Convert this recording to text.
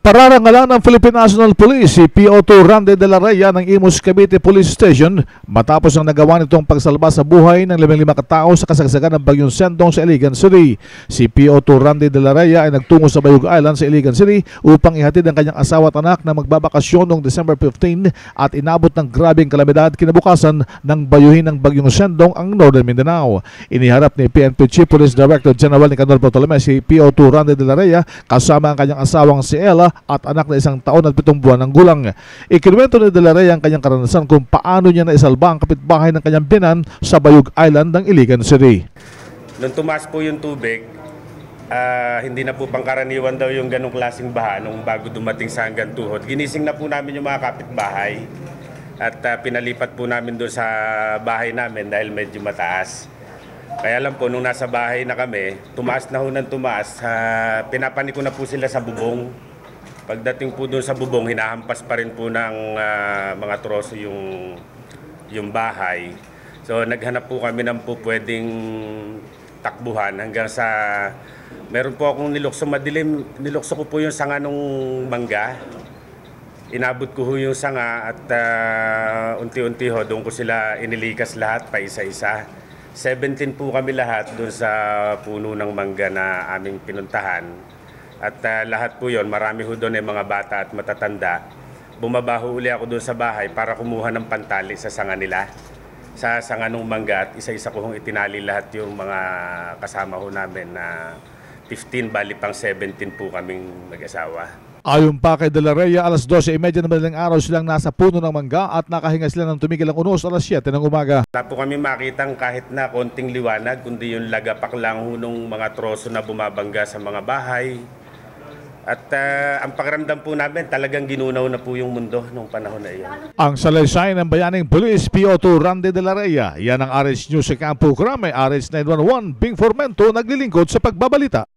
Pararangalan ng Philippine National Police si PO2 Randy de la Raya ng Imus Cavite Police Station matapos ang nagawa nitong pagsalba sa buhay ng 15 katao sa kasagsagan ng Bagyong Sendong sa Iligan City. Si PO2 Randy de la Raya ay nagtungo sa Bayog Island sa Iligan City upang ihatid ang kanyang asawa at anak na magbabakasyon noong December 15 at inabot ng grabeng kalamidad kinabukasan ng bayuhin ng Bagyong Sendong ang Northern Mindanao. Iniharap ni PNP Chief Police Director General Nicanor Bartolome si PO2 Randy de la Raya kasama ang kanyang asawang si Ella at anak na 1 taon at 7 buwan ng gulang. Ikinuwento ni De La Raya ang kanyang karanasan kung paano niya naisalba ang kapitbahay ng kanyang binan sa Bayog Island ng Iligan City. Nung tumaas po yung tubig, hindi na po pangkaraniwan daw yung ganong klaseng baha nung bago dumating sa hanggang tuhod. Ginising na po namin yung mga kapitbahay at pinalipat po namin doon sa bahay namin dahil medyo mataas. Kaya lang po, nung nasa bahay na kami, tumaas na ho ng tumaas, pinapanik ko na po sila sa bubong. Pagdating po doon sa bubong, hinahampas pa rin po ng mga troso yung bahay. So naghanap po kami ng po pwedeng takbuhan hanggang sa meron po akong nilukso madilim. Nilukso ko po yung sanga nung mangga. Inabot ko ho yung sanga at unti-unti ho doon ko sila inilikas lahat pa isa-isa. 17 po kami lahat doon sa puno ng mangga na aming pinuntahan. At lahat po yon, marami ho doon ay mga bata at matatanda. Bumabaho uli ako doon sa bahay para kumuha ng pantali sa sanga nila. Sa sanga ng mangga at isa-isa ko hong itinali lahat yung mga kasama ho namin na 15, bali pang 17 po kaming mag-asawa. Ayon pa kay De La Raya, alas 12:30 ng madaling araw silang nasa puno ng mangga at nakahinga sila ng tumigil ang unos alas 7 ng umaga. Wala po kami makitang kahit na konting liwanag, kundi yung lagapak lang ho nung mga troso na bumabangga sa mga bahay. At ang pakiramdam po namin, talagang ginunaw na po yung mundo nung panahon na iyon. Ang salaysay ng Bayaning Police, PO2 Randy de la Raya. Yan ang RH News sa Campo Crame, RH 911, Bing Formento, naglilingkod sa pagbabalita.